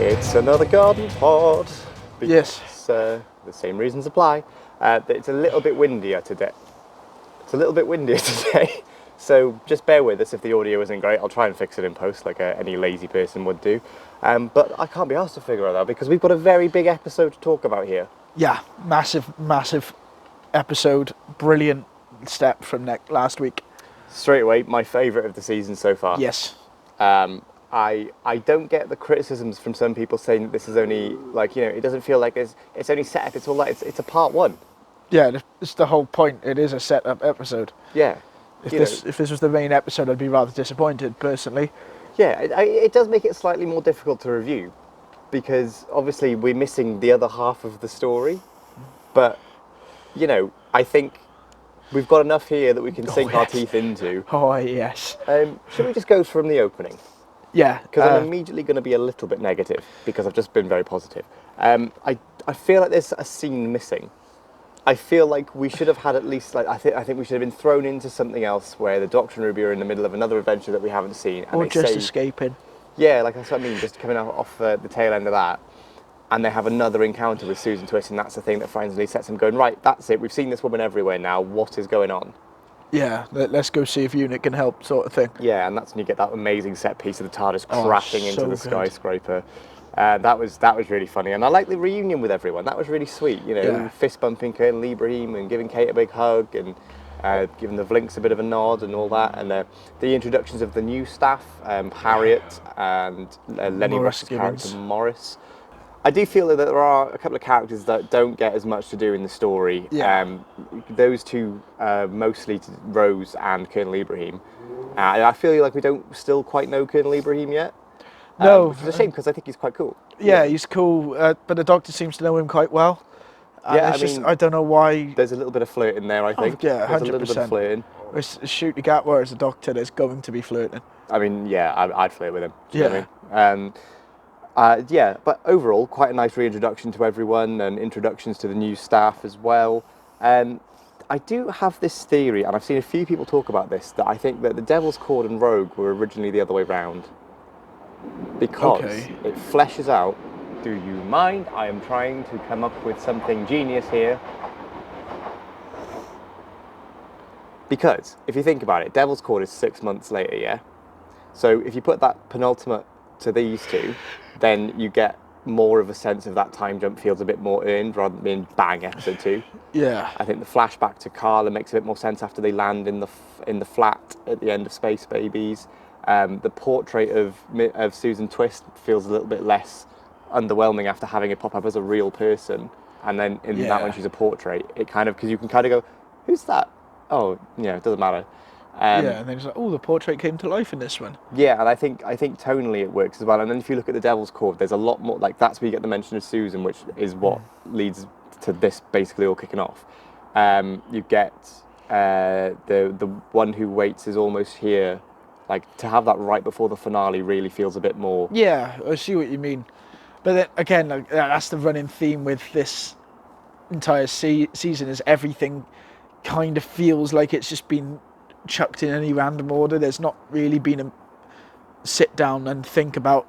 It's another garden pod. Yes. The same reasons apply. It's a little bit windier today. So just bear with us if the audio isn't great. I'll try and fix it in post like any lazy person would do. But I can't be asked to figure it out because we've got a very big episode to talk about here. Yeah, massive episode. Brilliant step from last week. Straight away, my favourite of the season so far. Yes. I don't get the criticisms from some people saying that this is only it doesn't feel like it's only set up. It's all like it's a part one. Yeah, it's the whole point. It is a set-up episode. Yeah. If this was the main episode, I'd be rather disappointed, personally. Yeah, it does make it slightly more difficult to review because obviously we're missing the other half of the story. But, I think we've got enough here that we can sink our teeth into. Oh, yes. Should we just go from the opening? Yeah. Because I'm immediately going to be a little bit negative because I've just been very positive. I feel like there's a scene missing. I feel like we should have had at least I think we should have been thrown into something else where the Doctor and Ruby are in the middle of another adventure that we haven't seen, and or just escaping. Yeah, that's what I mean. Just coming off the tail end of that, and they have another encounter with Susan Twist, and that's the thing that finally sets them going. Right, that's it. We've seen this woman everywhere now. What is going on? Yeah, let's go see if UNIT can help, sort of thing. Yeah, and that's when you get that amazing set piece of the TARDIS crashing into the skyscraper. That was really funny, and I like the reunion with everyone. That was really sweet, fist bumping Colonel Ibrahim and giving Kate a big hug and giving the Vlinks a bit of a nod and all that, and the introductions of the new staff, Harriet and Lenny Russ's character Morris. I do feel that there are a couple of characters that don't get as much to do in the story. Yeah. Those two, mostly Rose and Colonel Ibrahim. I feel like we don't still quite know Colonel Ibrahim yet. No. Which is a shame because I think he's quite cool. Yeah, he's cool, but the Doctor seems to know him quite well. I don't know why. There's a little bit of flirting there, I think. Yeah, 100%. There's a little bit of flirting. It's shoot the gap, whereas the Doctor, there's going to be flirting. I mean, yeah, I'd flirt with him. Yeah. But overall, quite a nice reintroduction to everyone and introductions to the new staff as well. I do have this theory, and I've seen a few people talk about this, that I think that the Devil's Cord and Rogue were originally the other way round. Because it fleshes out. Do you mind? I am trying to come up with something genius here. Because if you think about it, Devil's Cord is 6 months later, yeah? So if you put that penultimate to these two, then you get more of a sense of that time jump feels a bit more earned rather than being bang episode 2. Yeah. I think the flashback to Carla makes a bit more sense after they land in the flat at the end of Space Babies. The portrait of Susan Twist feels a little bit less underwhelming after having it pop up as a real person, and then in that one she's a portrait. It kind of, because you can kind of go, who's that? Oh, it doesn't matter. And then it's like, oh, the portrait came to life in this one. Yeah, and I think tonally it works as well. And then if you look at the Devil's Cord, there's a lot more, that's where you get the mention of Susan, which is what leads to this basically all kicking off. You get the one who waits is almost here. To have that right before the finale really feels a bit more... Yeah, I see what you mean. But then, again, that's the running theme with this entire season, is everything kind of feels like it's just been chucked in any random order. There's not really been a sit down and think about,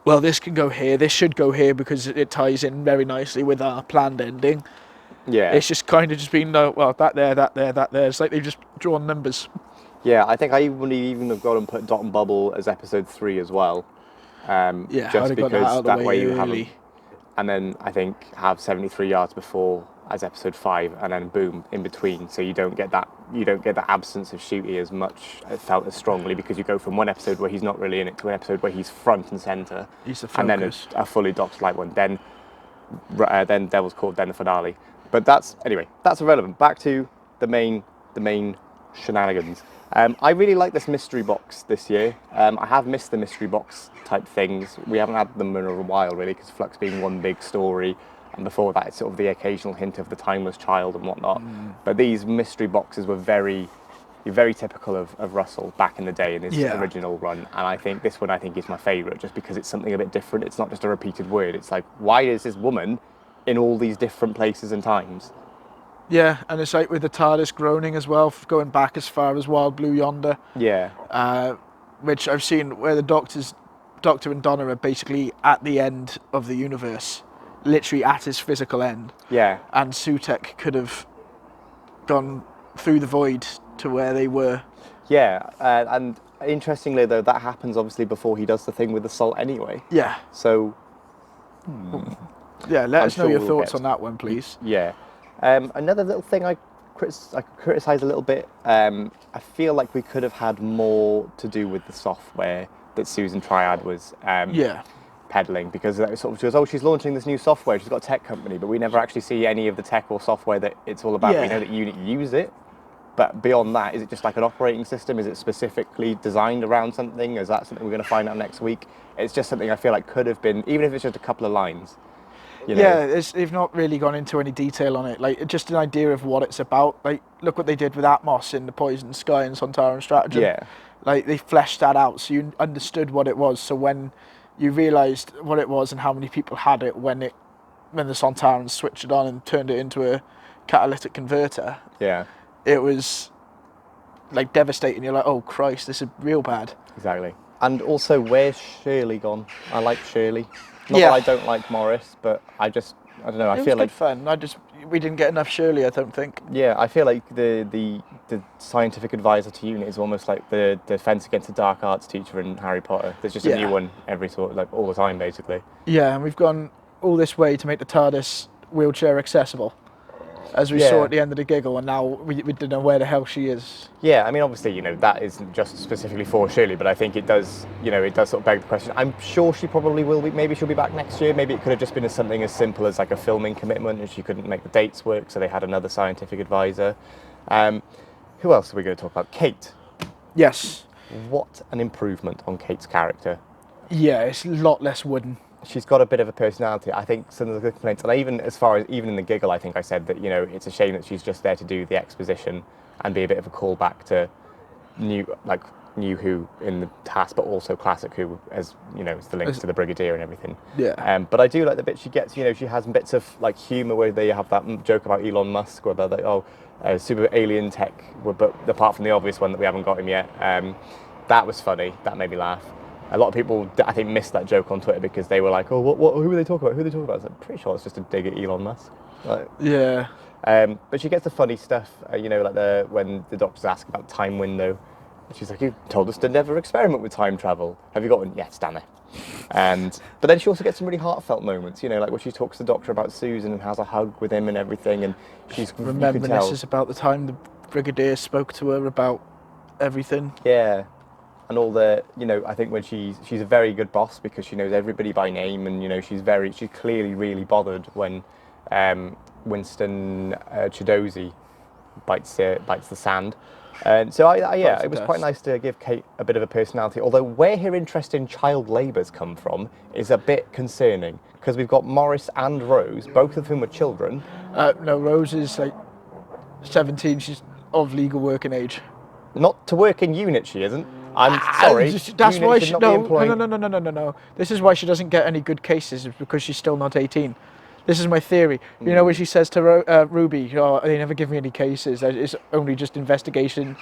well, this can go here, this should go here, because it ties in very nicely with our planned ending. Yeah. It's just kind of just been, well, that there, that there, that there. It's like they've just drawn numbers. Yeah, I think I would even have gone and put Dot and Bubble as episode 3 as well. Just because that way you have them. And then I think have 73 yards before as episode 5, and then boom in between. So you don't get that absence of Shooty as much. It felt as strongly because you go from one episode where he's not really in it to an episode where he's front and centre. He's the focus. And then a fully Doctor Light one. Then Devil's Cord, then the finale. But that's irrelevant. Back to the main shenanigans. I really like this mystery box this year. I have missed the mystery box type things. We haven't had them in a while really, because Flux being one big story, and before that it's sort of the occasional hint of the timeless child and whatnot. But these mystery boxes were very typical of Russell back in the day in his original run, and I think this one is my favourite just because it's something a bit different. It's not just a repeated word. It's like, why is this woman in all these different places and times? Yeah, and it's like with the TARDIS groaning as well, going back as far as Wild Blue Yonder. Yeah. Which I've seen where the Doctor Doctor and Donna are basically at the end of the universe, literally at his physical end, Yeah. and Sutekh could have gone through the void to where they were. Yeah, and interestingly though, that happens obviously before he does the thing with the salt anyway. Yeah. So Yeah, let I'm us know sure your we'll thoughts get- on that one, please. yeah. Another little thing I criticise a little bit. I feel like we could have had more to do with the software that Susan Triad was Yeah. peddling, because it sort of she goes, oh, she's launching this new software. She's got a tech company, but we never actually see any of the tech or software that it's all about. We Yeah. know that you use it. But beyond that, is it just like an operating system? Is it specifically designed around something? Is that something we're going to find out next week? It's just something I feel like could have been, even if it's just a couple of lines. You know? Yeah, they've not really gone into any detail on it. Like, just an idea of what it's about. Like, look what they did with Atmos in The Poison Sky and Sontaran and Stratagem. Yeah. Like, they fleshed that out so you understood what it was. So when you realised what it was and how many people had it when the Sontarans switched it on and turned it into a catalytic converter, Yeah, it was like devastating. You're like, oh Christ, this is real bad. exactly. And also, where's Shirley gone? I like Shirley. Not Yeah. that I don't like Morris, but I don't know. I It was feel good like, fun. We didn't get enough Shirley, I don't think. yeah, I feel like the scientific advisor to unit is almost like the defense against the dark arts teacher in Harry Potter. There's just a Yeah. new one every like all the time, basically. Yeah, and we've gone all this way to make the TARDIS wheelchair accessible, as we Yeah. saw at the end of the Giggle, and now we don't know where the hell she is. Yeah, I mean, obviously, you know, that isn't just specifically for Shirley, but I think it does, you know, it does sort of beg the question. I'm sure she probably will be, maybe she'll be back next year. Maybe it could have just been something as simple as like a filming commitment and she couldn't make the dates work, so they had another scientific advisor. Who else are we going to talk about? Kate. Yes. What an improvement on Kate's character. Yeah, it's a lot less wooden. She's got a bit of a personality. I think some of the complaints, and even as far as even in the Giggle, I think I said that, you know, it's a shame that she's just there to do the exposition and be a bit of a callback to New Who in the past, but also classic Who, as you know, it's the links to the Brigadier and everything. Yeah. But I do like the bit she gets. You know, she has bits of like humour where they have that joke about Elon Musk, where they're like, super alien tech, but apart from the obvious one that we haven't got him yet. That was funny. That made me laugh. A lot of people, I think, missed that joke on Twitter because they were like, "Oh, who are they talking about? Who are they talking about?" I was like, pretty sure it's just a dig at Elon Musk. Like, Yeah. but she gets the funny stuff, you know, like when the doctors ask about time window. She's like, "You told us to never experiment with time travel. Have you got one?" Yeah, stand there. But then she also gets some really heartfelt moments, you know, like when she talks to the doctor about Susan and has a hug with him and everything, and you Remember, can tell, this is about the time the Brigadier spoke to her about everything. yeah. And all the, you know, I think when she's a very good boss because she knows everybody by name, and you know she's clearly really bothered when Winston Chidozi bites the sand. And so it was quite nice to give Kate a bit of a personality. Although where her interest in child labour's come from is a bit concerning because we've got Morris and Rose, both of whom are children. No, Rose is like 17. She's of legal working age. Not to work in unit, she isn't. I'm sorry. That's unit why should she not be employing- no. This is why she doesn't get any good cases, is because she's still not 18. This is my theory. You know, when she says to Ruby, "Oh, they never give me any cases. It's only just investigation,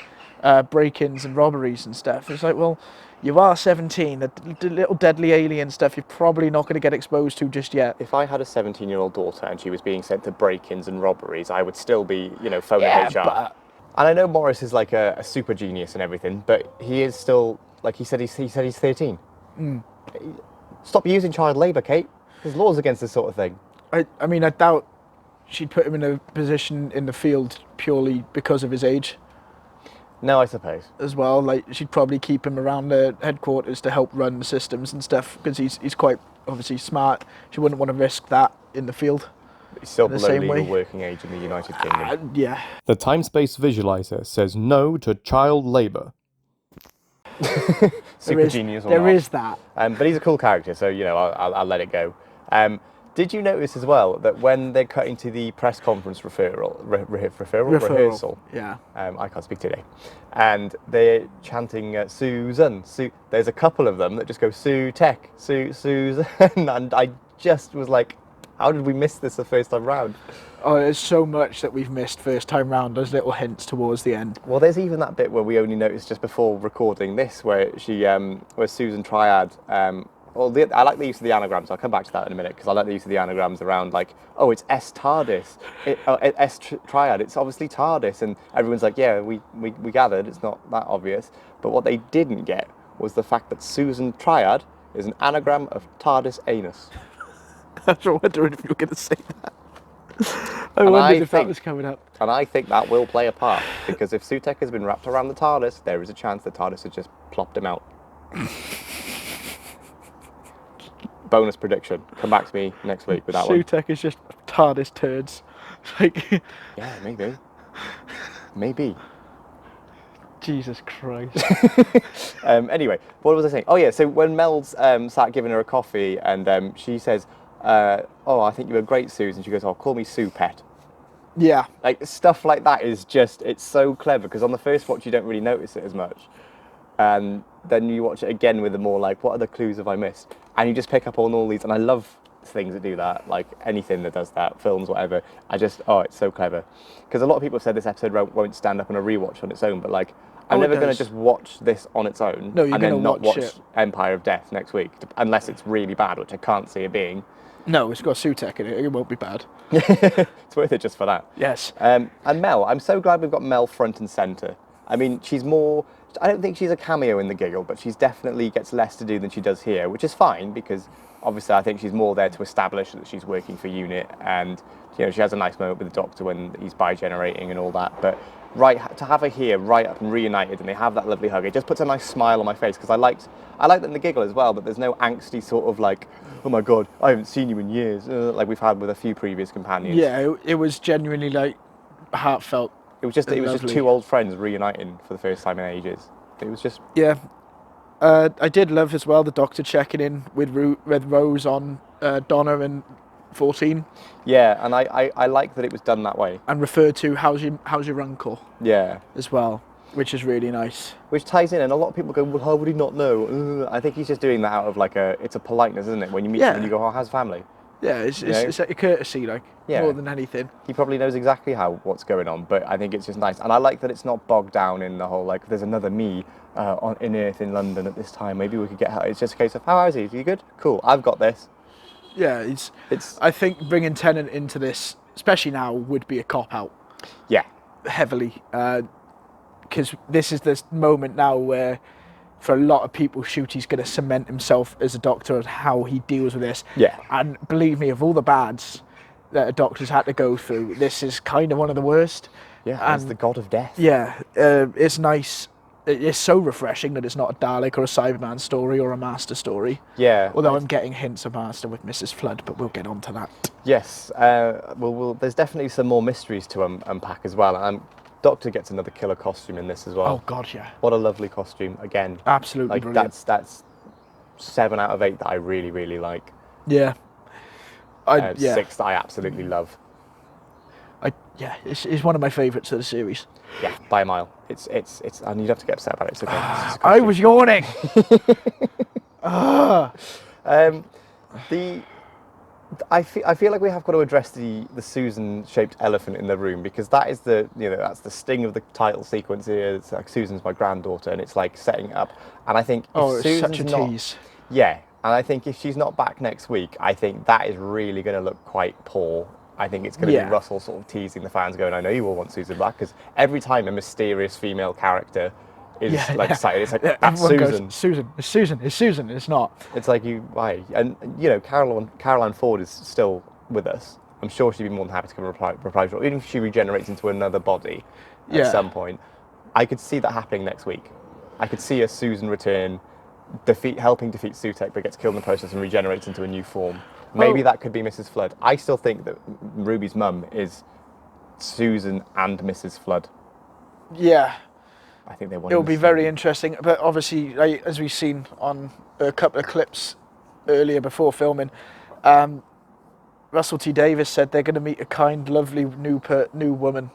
break-ins and robberies and stuff." It's like, well, you are 17. The little deadly alien stuff you're probably not going to get exposed to just yet. If I had a 17-year-old daughter and she was being sent to break-ins and robberies, I would still be, you know, phoning HR. But And I know Morris is like a super genius and everything, but he is still, like he said he's 13. Stop using child labour, Kate. There's laws against this sort of thing. I mean, I doubt she'd put him in a position in the field purely because of his age No, I suppose. as well. Like, she'd probably keep him around the headquarters to help run the systems and stuff because he's quite obviously smart. She wouldn't want to risk that in the field. He's still The below same legal way. working age in the United Kingdom. Yeah. The time-space visualizer says no to child labour. Super genius or There not. is that. But he's a cool character, so, you know, I'll let it go. Did you notice as well that when they're cutting to the press conference rehearsal, Yeah. I can't speak today, and they're chanting Susan, there's a couple of them that just go Sutekh, Susan, and I just was like, how did we miss this the first time round? Oh, there's so much that we've missed first time round. Those little hints towards the end. Well, there's even that bit where we only noticed just before recording this, where Susan Triad well, I like the use of the anagrams. I'll come back to that in a minute because I like the use of the anagrams around like, oh, it's S TARDIS, Triad. It's obviously TARDIS, and everyone's like, yeah, we gathered. It's not that obvious. But what they didn't get was the fact that Susan Triad is an anagram of TARDIS anus. I was wondering if you were going to say that. I And wondered I if that think- was coming up. And I think that will play a part because if Sutek has been wrapped around the TARDIS, there is a chance the TARDIS has just plopped him out. Bonus prediction. Come back to me next week with that one. Sutek is just TARDIS turds. Like, Yeah, maybe. Maybe. Jesus Christ. Anyway, what was I saying? Oh yeah, so when Mel's sat giving her a coffee and she says, oh, I think you were great, Susan. She goes, oh, call me Sue Pet. Yeah. Like, stuff like that is just, it's so clever because on the first watch you don't really notice it as much. And then you watch it again with the more like, what other clues have I missed? And you just pick up on all these, and I love things that do that, like anything that does that, films, whatever. It's so clever. Because a lot of people have said this episode won't stand up on a rewatch on its own, but like, I'm Oh, it never going to does. just watch this on its own No, you're and then gonna not watch watch it. Empire of Death next week, unless it's really bad, which I can't see it being. No, it's got Sutek in it. It won't be bad. It's worth it just for that. Yes. And Mel, I'm so glad we've got Mel front and centre. I mean, I don't think she's a cameo in The Giggle, but she's definitely gets less to do than she does here, which is fine because obviously I think she's more there to establish that she's working for UNIT, and she has a nice moment with the Doctor when he's bi-generating and all that. But to have her here right up and reunited, and they have that lovely hug, it just puts a nice smile on my face because I liked that in The Giggle as well, but there's no angsty sort of like, oh my god, I haven't seen you in years, like we've had with a few previous companions. Yeah, it was genuinely like heartfelt. It was just Lovely. two old friends reuniting for the first time in ages. It was just Yeah. I did love as well the Doctor checking in with Rose on Donna and 14 yeah, and I like that it was done that way. and referred to how's your uncle Yeah, as well, which is really nice. which ties in, and a lot of people go, well, how would he not know? I think he's just doing that out of like it's a politeness, isn't it? When you meet Yeah. someone, you go, oh, how's family? Yeah, it's a courtesy, like, Yeah. more than anything. He probably knows exactly what's going on, but I think it's just nice, and I like that it's not bogged down in the whole like there's another me in Earth in London at this time. Maybe we could get her. It's just a case of how is he? Is he good? Cool. I've got this. Yeah, It's I think bringing Tennant into this, especially now, would be a cop-out yeah. heavily. Because this is this moment now where, for a lot of people, Ncuti's going to cement himself as a Doctor and how he deals with this. Yeah. And believe me, of all the bads that a Doctor's had to go through, this is kind of one of the worst. Yeah, it's And the god of death. yeah, it's nice. It's so refreshing that it's not a Dalek or a Cyberman story or a Master story. Yeah. Although I'm getting hints of Master with Mrs. Flood, but we'll get on to that. Yes. There's definitely some more mysteries to unpack as well. Doctor gets another killer costume in this as well. Oh God, yeah, What a lovely costume again. absolutely Like brilliant. that's 7 out of 8 that I really really like. Yeah, yeah, 6 that I absolutely love. It's one of my favourites of the series. Yeah, by a mile. It's and you don't have to get upset about it. It's okay. It's just a I costume. was yawning. I feel like we have got to address the Susan-shaped elephant in the room because that is that's the sting of the title sequence here. It's like Susan's my granddaughter, and it's like setting it up. And I think if Oh, it's Susan's such a not, tease. yeah, and I think if she's not back next week, I think that is really going to look quite poor. I think it's going to Yeah. be Russell sort of teasing the fans, going, "I know you all want Susan back," because every time a mysterious female character is cited, it's like that's Everyone Susan. goes, Susan, it's Susan, it's Susan, it's not. It's like why? And Caroline Ford is still with us. I'm sure she'd be more than happy to come and reply to it. Even if she regenerates into another body at Yeah. some point. I could see that happening next week. I could see a Susan return, helping defeat Sutek, but gets killed in the process and regenerates into a new form. Maybe that could be Mrs. Flood. I still think that Ruby's mum is Susan and Mrs. Flood. Yeah, I think they want. it'll be very interesting. But obviously, like, as we've seen on a couple of clips earlier before filming, Russell T Davies said they're going to meet a kind, lovely new woman.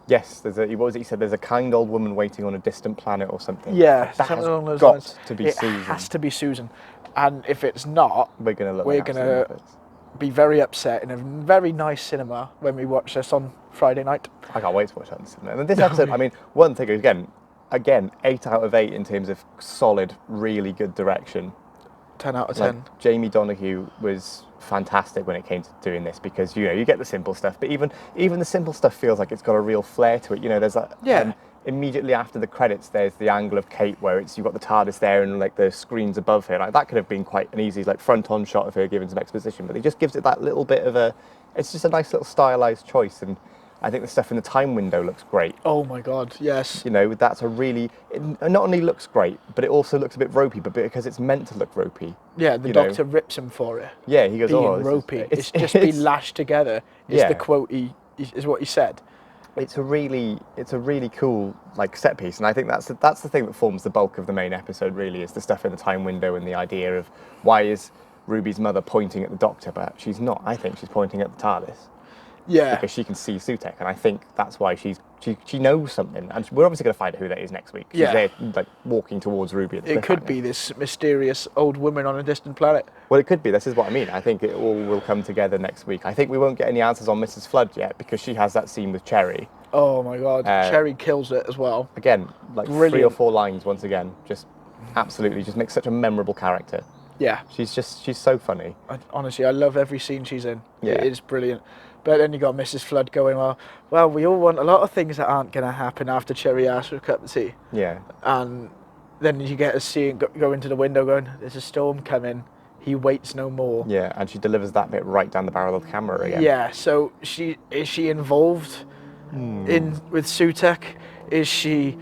Yes, what was it he said? There's a kind old woman waiting on a distant planet or something. Yeah, that something has along those got lines. to be It Susan. has to be Susan, and if it's not, We're gonna look. We're like gonna- absolute muppets. be very upset in a very nice cinema when we watch this on Friday night. I can't wait to watch that in the cinema. And this episode, I mean, one thing again, 8 out of 8 in terms of solid, really good direction. 10 out of Like 10. Jamie Donahue was fantastic when it came to doing this because you get the simple stuff, but even the simple stuff feels like it's got a real flair to it. There's that Yeah. immediately after the credits, there's the angle of Kate where you've got the TARDIS there and like the screens above her. Like that could have been quite an easy like front-on shot of her giving some exposition, but it just gives it that little bit of it's just a nice little stylized choice. And I think the stuff in the time window looks great. Oh my God, yes. That's it not only looks great, but it also looks a bit ropey, but because it's meant to look ropey. Yeah, the Doctor rips him for it. Yeah, he goes, being "Oh, ropey. It's just been lashed together. Is Yeah. the quote is what he said. It's a really cool like set piece, and I think that's the thing that forms the bulk of the main episode. Really, is the stuff in the time window and the idea of why is Ruby's mother pointing at the Doctor, but she's not. I think she's pointing at the TARDIS. Yeah. Because she can see Sutekh, and I think that's why she knows something. And we're obviously going to find out who that is next week. She's there, like, walking towards Ruby. At the It could cliffhanger. be this mysterious old woman on a distant planet. Well, it could be. This is what I mean. I think it all will come together next week. I think we won't get any answers on Mrs. Flood yet because she has that scene with Cherry. Oh my God, Cherry kills it as well. Again, like Brilliant. 3 or 4 lines once again. Just absolutely, just makes such a memorable character. Yeah. She's so funny. Honestly, I love every scene she's in. Yeah. It is brilliant. But then you got Mrs. Flood going, well, we all want a lot of things that aren't going to happen after Cherry asks for a cup of tea. Yeah. And then you get to see him go into the window going, there's a storm coming. He waits no more. Yeah, and she delivers that bit right down the barrel of the camera again. Yeah, so is she involved with Sutekh? Is she...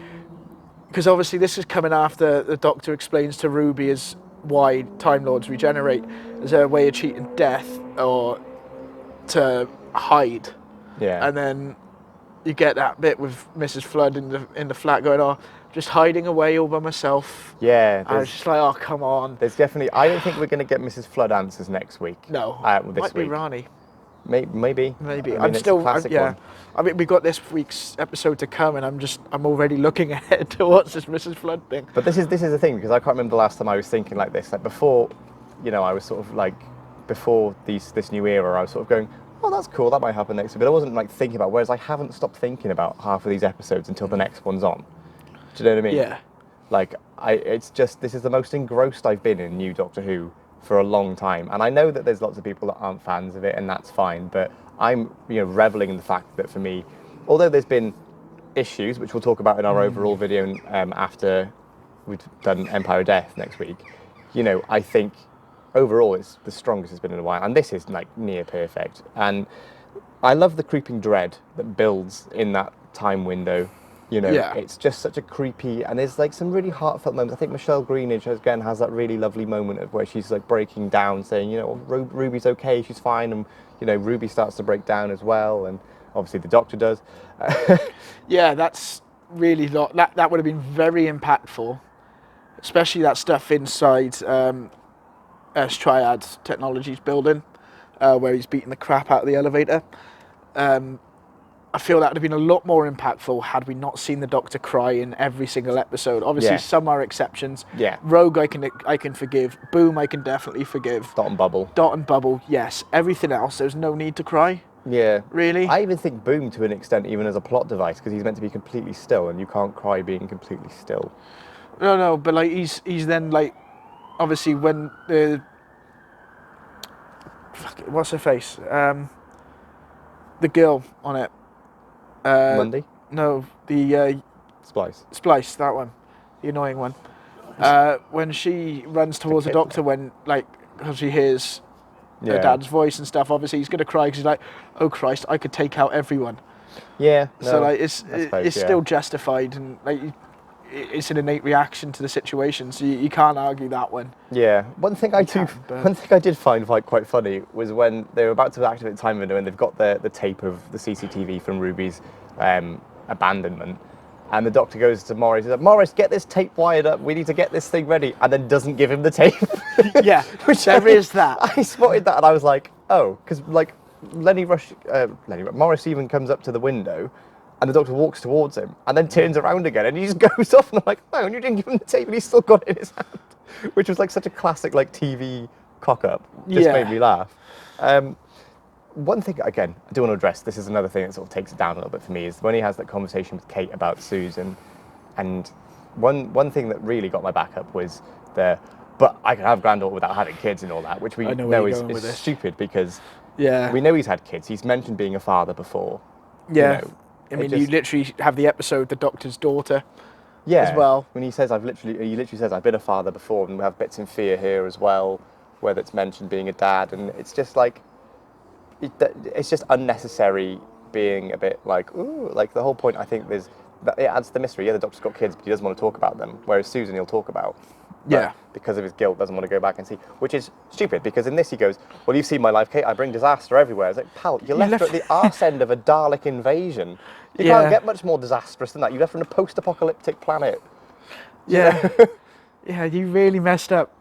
Because obviously this is coming after the Doctor explains to Ruby as why Time Lords regenerate as a way of cheating death or to hide. Yeah. And then you get that bit with Mrs. Flood in the flat going, just hiding away all by myself. Yeah. I was just like, oh, come on. There's definitely... I don't think we're going to get Mrs. Flood answers next week. No. This Might be week. Rani. Maybe. Maybe. I mean, I'm it's still... a classic yeah. one. I mean, we got this week's episode to come and I'm already looking ahead to what's this Mrs. Flood thing. But this is the thing, because I can't remember the last time I was thinking like this. Like before, I was sort of like... Before this new era, I was sort of going... Oh, that's cool, that might happen next week. But I wasn't like thinking about, whereas I haven't stopped thinking about half of these episodes until the next one's on. Do you know what I mean? Yeah. Like, this is the most engrossed I've been in new Doctor Who for a long time. And I know that there's lots of people that aren't fans of it, and that's fine. But I'm, reveling in the fact that for me, although there's been issues, which we'll talk about in our overall video after we've done Empire of Death next week, I think overall it's the strongest it's been in a while. And this is like near perfect. And I love the creeping dread that builds in that time window. It's just such a creepy, and there's like some really heartfelt moments. I think Michelle Greenidge again has that really lovely moment of where she's like breaking down, saying, Ruby's okay, she's fine, and Ruby starts to break down as well, and obviously the Doctor does. Yeah, that's really that would have been very impactful, especially that stuff inside S-Triad's Technologies building, where he's beating the crap out of the elevator. I feel that would have been a lot more impactful had we not seen the Doctor cry in every single episode. Obviously, Yeah. some are exceptions. Yeah. Rogue, I can forgive. Boom, I can definitely forgive. Dot and Bubble. Dot and Bubble, yes. Everything else, there's no need to cry. Yeah. Really? I even think Boom to an extent, even as a plot device, because he's meant to be completely still, and you can't cry being completely still. No, but like he's then like, obviously when the what's her face, the girl on it. Monday? No, the Splice. Splice, that one, the annoying one. When she runs towards the kid. Doctor, because she hears her Yeah. dad's voice and stuff. Obviously, he's gonna cry because he's like, "Oh Christ, I could take out everyone." Yeah. So no, like, I suppose, it's yeah. still justified, and like, it's an innate reaction to the situation. So you can't argue that one. Yeah. One thing I did find quite funny was when they were about to activate the time window and they've got the tape of the CCTV from Ruby's abandonment, and the Doctor goes to Morris. He's like, "Morris, get this tape wired up. We need to get this thing ready," and then doesn't give him the tape. Yeah, there is that. I spotted that and I was like, oh, because like Morris even comes up to the window. And the Doctor walks towards him and then turns around again and he just goes off, and I'm like, oh, and you didn't give him the tape and he's still got it in his hand. Which was like such a classic like TV cock-up. Just Yeah. made me laugh. One thing, again, I do want to address, this is another thing that sort of takes it down a little bit for me, is when he has that conversation with Kate about Susan. And one thing that really got my back up was but I can have a granddaughter without having kids and all that, which we I know where know you're is, going with is this. stupid because Yeah. we know he's had kids. He's mentioned being a father before. Yeah. You know, I mean, it you just- literally have the episode, the doctor's daughter. yeah, as well. When he says, he literally says, I've been a father before, and we have bits in Fear here as well, where it's mentioned being a dad, and it's just like, it's just unnecessary being a bit like, ooh, like the whole point, I think, is that it adds to the mystery. Yeah, the doctor's got kids, but he doesn't want to talk about them, whereas Susan he'll talk about. But Yeah. because of his guilt, doesn't want to go back and see, which is stupid, because in this he goes, well, you've seen my life, Kate, I bring disaster everywhere. It's like, pal, you're left at the arse end of a Dalek invasion. You Yeah. can't get much more disastrous than that. You're left on a post-apocalyptic planet. Yeah. Yeah, you really messed up.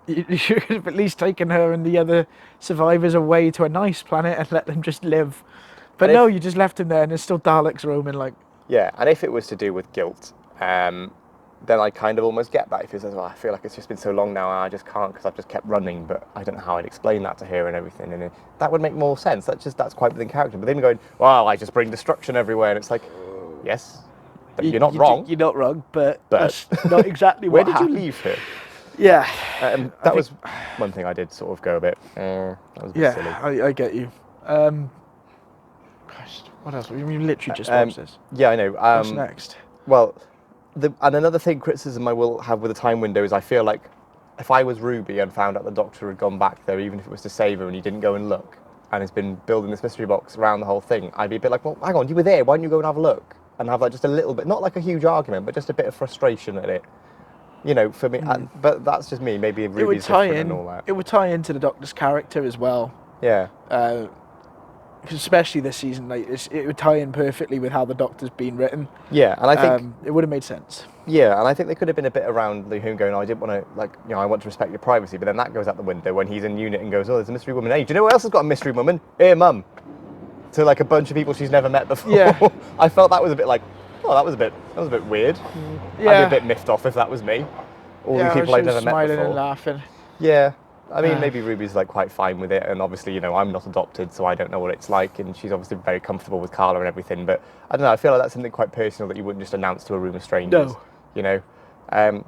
You should have at least taken her and the other survivors away to a nice planet and let them just live. But And no, if- you just left them there and there's still Daleks roaming like... Yeah, and if it was to do with guilt, then I kind of almost get that. If he says, well, I feel like it's just been so long now and I just can't because I've just kept running, but I don't know how I'd explain that to her and everything. And that would make more sense. That's quite within character. But then going, well, I just bring destruction everywhere. And it's like, yes, but you're not wrong. You're not wrong, but But- that's not exactly Where what did happened. you leave her? Yeah. That was one thing I did sort of go a bit, that was a bit silly. Yeah, I get you. Gosh, what else? We literally just watched this. Yeah, I know. What's next? Well, and another criticism I will have with the time window is I feel like if I was Ruby and found out the Doctor had gone back there, even if it was to save her, and he didn't go and look, and has been building this mystery box around the whole thing, I'd be a bit like, well, hang on, you were there, why didn't you go and have a look? And have like just a little bit, not like a huge argument, but just a bit of frustration at it. You know, for me, but that's just me. Maybe It would Ruby's tie different in. and all that. It would tie into the Doctor's character as well. Yeah. 'Cause especially this season, like it would tie in perfectly with how the Doctor's been written. Yeah, and I think It would have made sense. yeah, and I think there could have been a bit around him going, oh, I didn't want to, like, you know, I want to respect your privacy, but then that goes out the window when he's in unit and goes, oh, there's a mystery woman. Hey, do you know who else has got a mystery woman? Here, Mum. To like a bunch of people she's never met before. Yeah. I felt that was a bit like, oh, that was a bit weird. I'd Yeah. be a bit miffed off if that was me. All Yeah, these people she I've was never met smiling before. and laughing. Yeah. I mean, Uh. maybe Ruby's like quite fine with it, and obviously, you know, I'm not adopted, so I don't know what it's like, and she's obviously very comfortable with Carla and everything. But I don't know. I feel like that's something quite personal that you wouldn't just announce to a room of strangers. No. You know.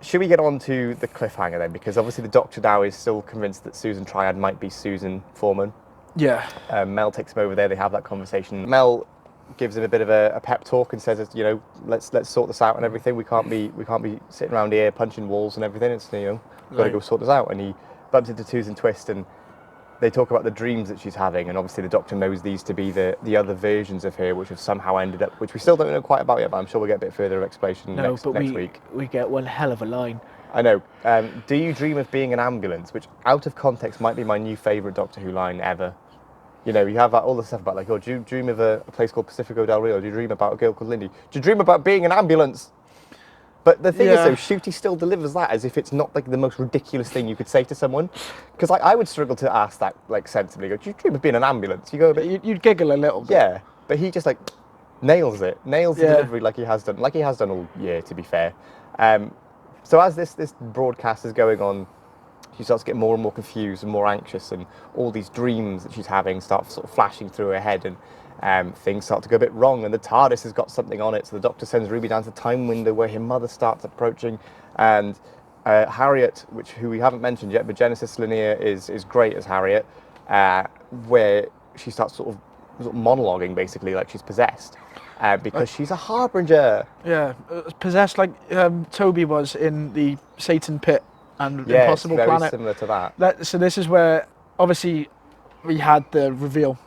Should we get on to the cliffhanger then? Because obviously the Doctor now is still convinced that Susan Triad might be Susan Foreman. Yeah. Mel takes him over there. They have that conversation. Mel gives him a bit of a pep talk and says, you know, let's sort this out and everything. We can't be sitting around here punching walls and everything. It's, you know, got to Right. go sort this out. And he bumps into Susan Twist, and they talk about the dreams that she's having. And obviously the Doctor knows these to be the other versions of her, which have somehow ended up, which we still don't know quite about yet. But I'm sure we'll get a bit further of explanation No, next but week. we get one hell of a line. I know. Do you dream of being an ambulance? Which, out of context, might be my new favourite Doctor Who line ever. You know, you have all the stuff about like, oh, do you dream of a place called Pacifico del Rio? Do you dream about a girl called Lindy? Do you dream about being an ambulance? But the thing is, Yeah. though, Shooty still delivers that as if it's not like the most ridiculous thing you could say to someone. Because like, I would struggle to ask that like sensibly. Go, do you dream of being an ambulance? You go a bit, You'd giggle a little bit. yeah. But he just like nails it, nails the Yeah. delivery like he has done all year, to be fair. So as this broadcast is going on, she starts to get more and more confused and more anxious, and all these dreams that she's having start sort of flashing through her head, and things start to go a bit wrong, and the TARDIS has got something on it, so the Doctor sends Ruby down to the time window where her mother starts approaching, and Harriet, who we haven't mentioned yet, but Genesis Lanier is great as Harriet, where she starts sort of monologuing basically like she's possessed, because she's a harbinger. Yeah. Possessed like Toby was in the Satan Pit and Yeah, Impossible it's very Planet. similar to that. So this is where obviously we had the reveal,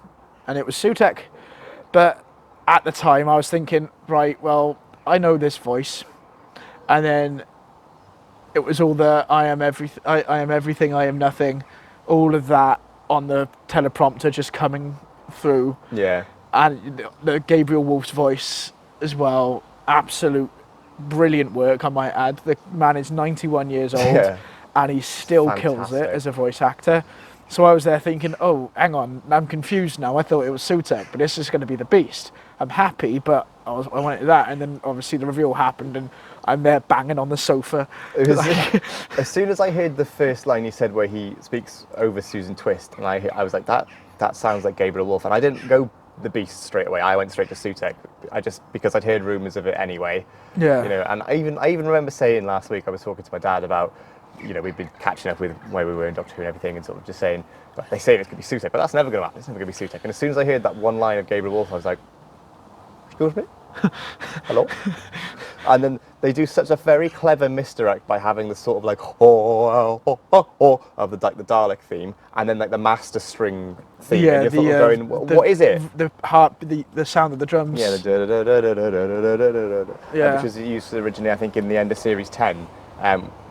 and it was Sutek. But at the time, I was thinking, right, well, I know this voice, and then it was all the I am everything, I am everything, I am nothing, all of that on the teleprompter just coming through, Yeah. and the Gabriel Wolf's voice as well. Absolute brilliant work, I might add. The man is 91 years old, Yeah. and he still kills it Fantastic. as a voice actor. So I was there thinking, oh, hang on, I'm confused now. I thought it was Sutek, but this is going to be the Beast. I'm happy, but I wanted that. And then obviously the reveal happened, and I'm there banging on the sofa. It was, as soon as I heard the first line he said where he speaks over Susan Twist, and I was like, that sounds like Gabriel Wolf. And I didn't go the Beast straight away. I went straight to Sutek. Because I'd heard rumours of it anyway. Yeah. You know, and I even remember saying last week, I was talking to my dad about you know, we've been catching up with where we were in Doctor Who and everything, and sort of just saying, well, they say it's going to be Sutek, but that's never going to happen. It's never going to be Sutek. And as soon as I heard that one line of Gabriel Wolf, I was like, excuse me? Hello? And then they do such a very clever misdirect by having the sort of like of the Dalek theme, and then like the master string theme. Yeah, and you're sort of going, what is it? The sound of the drums. Yeah, the Yeah. which was used originally, I think, in the end of series 10.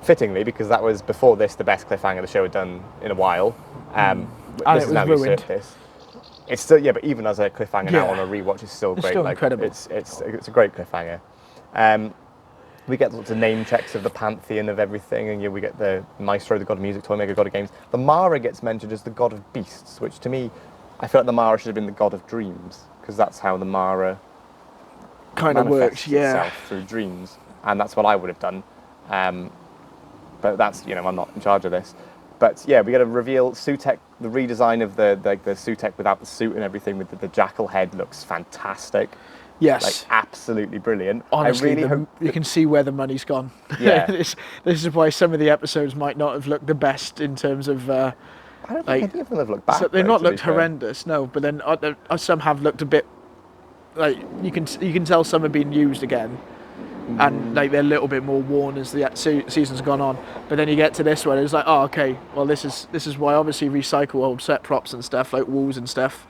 Fittingly, because that was before this, the best cliffhanger the show had done in a while. And This it is now was ruined. usurped this. It's still, yeah, but even as a cliffhanger now Yeah. on a rewatch, it's still great. still like, incredible. It's a great cliffhanger. We get lots of name checks of the pantheon of everything, and we get the Maestro, the god of music, Toymaker, god of games. The Mara gets mentioned as the god of beasts, which to me, I feel like the Mara should have been the god of dreams, because that's how the Mara Kind of manifests works, yeah. itself through dreams, and that's what I would have done. But that's, I'm not in charge of this. But yeah, we got to reveal Sutek, the redesign of the Sutek without the suit and everything with the jackal head looks fantastic. Yes. Like absolutely brilliant. Honestly, I really hope you can see where the money's gone. Yeah. this is why some of the episodes might not have looked the best in terms of. I don't like, think any of them have looked bad. So they've though, not to be looked fair. horrendous, no. But then some have looked a bit. Like you can tell some have been used again, and like they're a little bit more worn as the season's gone on. But then you get to this one, it's like, oh, okay, well this is why obviously recycle old set props and stuff like walls and stuff,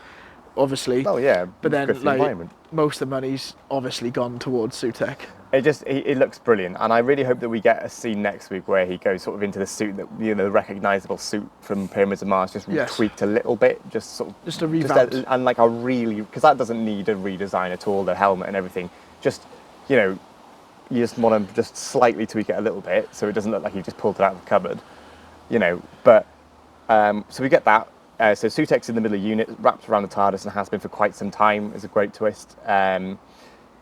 obviously. Oh yeah, But then good for the like environment. most of the money's obviously gone towards Sutek. It looks brilliant, and I really hope that we get a scene next week where he goes sort of into the suit that the recognisable suit from Pyramids of Mars, just Yes. tweaked a little bit, just sort of Just a revamp. and like a really, because that doesn't need a redesign at all, the helmet and everything. Just you just want to just slightly tweak it a little bit so it doesn't look like you just pulled it out of the cupboard, But so we get that. So Sutek's in the middle of the unit, wrapped around the TARDIS, and has been for quite some time. It's a great twist.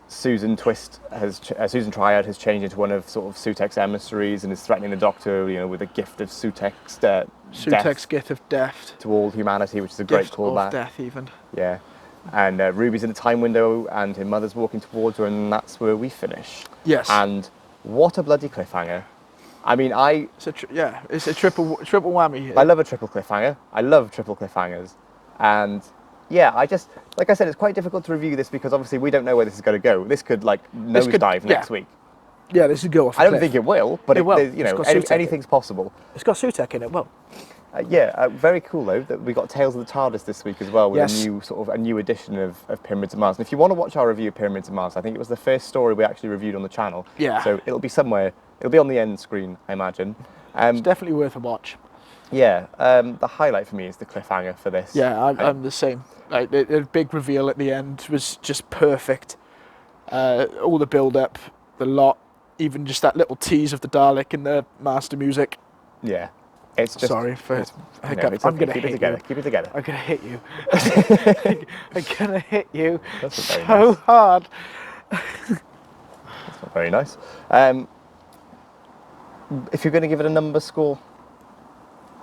Susan Triad has changed into one of sort of Sutek's emissaries and is threatening the Doctor, with a gift of Sutek's death Sutek's gift of death. to all humanity, which is a great Gift callback. of death, even. Yeah, and Ruby's in the time window, and her mother's walking towards her, and that's where we finish. Yes. And what a bloody cliffhanger! I mean, It's a triple whammy here. I love a triple cliffhanger. I love triple cliffhangers. And yeah, like I said, it's quite difficult to review this because obviously we don't know where this is going to go. This could nosedive next week. Yeah, this would go off. I don't think it will, but It will. there's, It's got Sutek in it. anything's possible. It's got Sutek in it. Well, Very cool though that we got Tales of the TARDIS this week as well with Yes. a new edition of Pyramids of Mars. And if you want to watch our review of Pyramids of Mars, I think it was the first story we actually reviewed on the channel. Yeah. So it'll be somewhere. It'll be on the end screen, I imagine. it's definitely worth a watch. Yeah. The highlight for me is the cliffhanger for this. Yeah, I'm the same. Like the big reveal at the end was just perfect. All the build up, the lot, even just that little tease of the Dalek in the master music. Yeah. It's just. Sorry for it's, hiccup. it's I'm okay. gonna Keep hit it together. you. Keep it together. I'm gonna hit you. I'm gonna hit you That's very so nice. hard. That's not very nice. If you're going to give it a number score,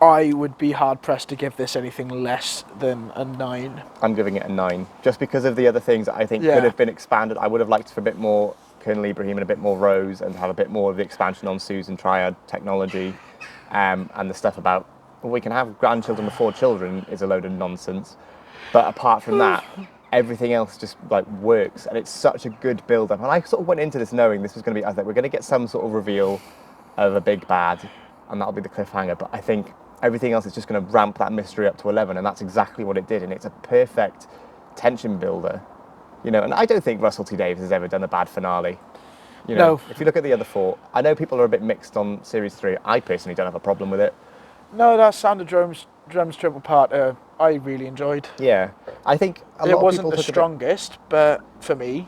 I would be hard pressed to give this anything less than a 9. I'm giving it a 9. Just because of the other things that I think Yeah. could have been expanded. I would have liked for a bit more Colonel Ibrahim and a bit more Rose, and have a bit more of the expansion on Susan Triad technology, and the stuff about, well, we can have grandchildren before children is a load of nonsense. But apart from that, everything else just like works, and it's such a good build-up. And I sort of went into this knowing this was going to be, I think we're going to get some sort of reveal of a big bad, and that'll be the cliffhanger. But I think everything else is just going to ramp that mystery up to 11, and that's exactly what it did. And it's a perfect tension builder, And I don't think Russell T Davies has ever done a bad finale. No. If you look at the other 4, I know people are a bit mixed on Series 3. I personally don't have a problem with it. No, that Sound of Drums triple part I really enjoyed. Yeah, I think a lot It of wasn't people the took a bit- strongest, but for me,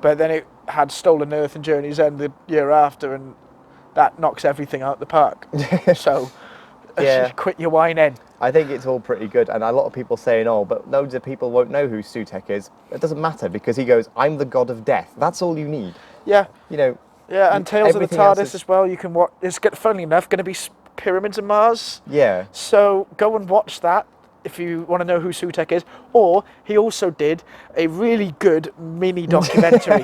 but then it had Stolen Earth and Journey's End the year after, and that knocks everything out the park. So, Yeah. quit your whining. I think it's all pretty good, and a lot of people saying, "Oh, but loads of people won't know who Sutek is." It doesn't matter because he goes, "I'm the god of death." That's all you need. Yeah, Yeah, and Tales of the everything else TARDIS is- as well. You can watch. It's funnily enough going to be Pyramids of Mars. Yeah. So go and watch that if you want to know who Sutek is. Or he also did a really good mini documentary,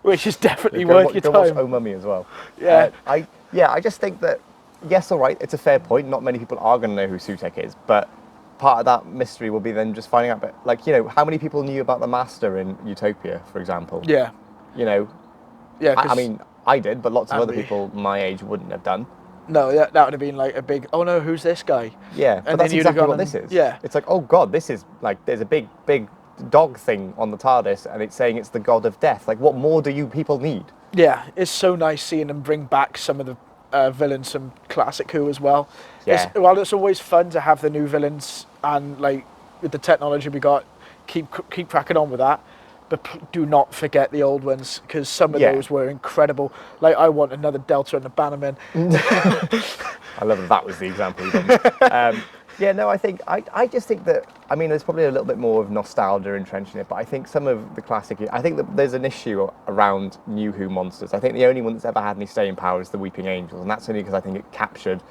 which is definitely worth your Go watch time. Oh Mummy as well. Yeah. I just think that yes, all right, it's a fair point. Not many people are going to know who Sutekh is, but part of that mystery will be then just finding out. But like, you know, how many people knew about the Master in Utopia, for example? Yeah. You know, Yeah. I mean, I did, but lots of And other we- people my age wouldn't have done. No, that would have been like a big, oh no, who's this guy? Yeah, but And that's then you'd have exactly gone what and- this is. yeah. It's like, oh God, this is like, there's a big dog thing on the TARDIS, and it's saying it's the god of death. Like, what more do you people need? Yeah, it's so nice seeing them bring back some of the villains from classic Who as well. Yeah. While it's always fun to have the new villains and like with the technology we got, keep cracking on with that. But do not forget the old ones, because some of Yeah. those were incredible. Like, I want another Delta and a Bannerman. I love that was the example you did. Yeah, no, I just think that, I mean, there's probably a little bit more of nostalgia entrenched in it, but I think some of the classic, I think that there's an issue around New Who monsters. I think the only one that's ever had any staying power is the Weeping Angels, and that's only because I think it captured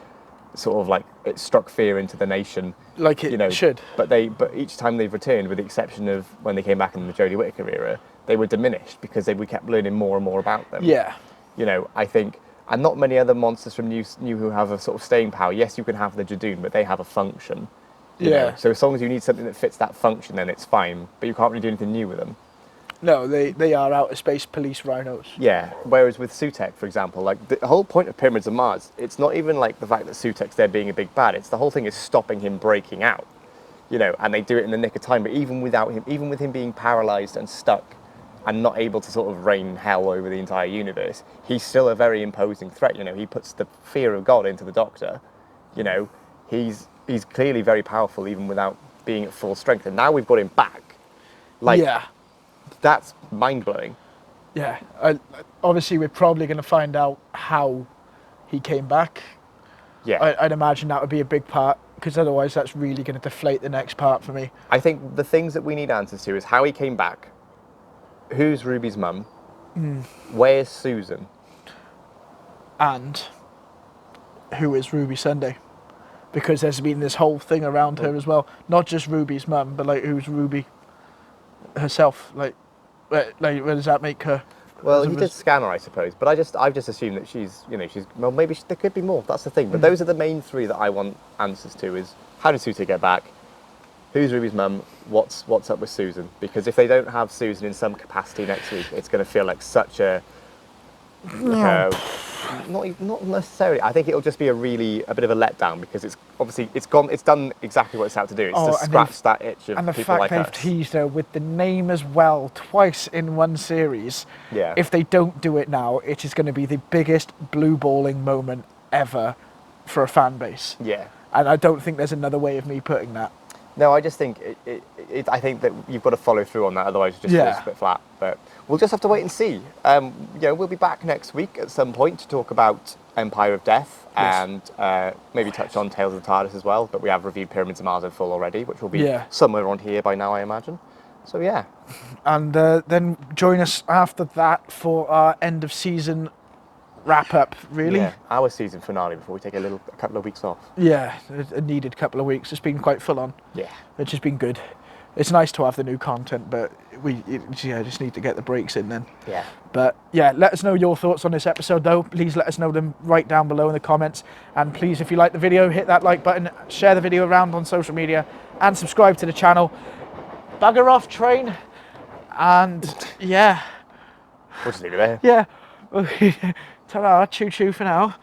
sort of like, it struck fear into the nation. Like it should. But each time they've returned, with the exception of when they came back in the Jodie Whittaker era, they were diminished because we kept learning more and more about them. Yeah. You know, I think, and not many other monsters from New Who have a sort of staying power. Yes, you can have the Jadoon, but they have a function. You Yeah. know? So as long as you need something that fits that function, then it's fine. But you can't really do anything new with them. No, they are outer space police rhinos. Yeah. Whereas with Sutekh, for example, like the whole point of Pyramids of Mars, it's not even like the fact that Sutekh's there being a big bad. It's the whole thing is stopping him breaking out. You know, and they do it in the nick of time. But even without him, even with him being paralyzed and stuck, and not able to sort of rain hell over the entire universe, he's still a very imposing threat. You know, he puts the fear of God into the Doctor. You know, he's clearly very powerful even without being at full strength. And now we've got him back. Like, Yeah. that's mind-blowing. Yeah. Obviously, we're probably going to find out how he came back. Yeah. I'd imagine that would be a big part, because otherwise that's really going to deflate the next part for me. I think the things that we need answers to is how he came back, who's Ruby's mum, where's Susan? And who is Ruby Sunday? Because there's been this whole thing around her as well. Not just Ruby's mum, but like, who's Ruby herself? Like where does that make her? Well, he did scan her, I suppose, but I've just assumed that she's, well, maybe there could be more, that's the thing. But those are the main three that I want answers to, is how did Susan get back? Who's Ruby's mum? What's up with Susan? Because if they don't have Susan in some capacity next week, it's going to feel like such a... not necessarily. I think it'll just be a bit of a letdown, because it's obviously it's done exactly what it's out to do. It's to and scratch that itch of And the people fact like they've us. teased her with the name as well twice in one series. Yeah. If they don't do it now, it is going to be the biggest blue balling moment ever for a fan base. Yeah. And I don't think there's another way of me putting that. No, I just think I think that you've got to follow through on that, otherwise it just Yeah. falls a bit flat. But we'll just have to wait and see. We'll be back next week at some point to talk about Empire of Death, Yes. and maybe touch on Tales of the TARDIS as well. But we have reviewed Pyramids of Mars in full already, which will be Yeah. somewhere on here by now, I imagine. So yeah, And then join us after that for our end of season wrap up, really. yeah, our season finale before we take a couple of weeks off. Yeah, a needed couple of weeks. It's been quite full on, Yeah. which has been good. It's nice to have the new content, but we just need to get the breaks in then. Yeah. But yeah, let us know your thoughts on this episode though. Please let us know them right down below in the comments. And please, if you like the video, hit that like button, share the video around on social media, and subscribe to the channel. Bugger off, train. And yeah, We'll just leave it there. yeah. Ta-ra, choo-choo for now.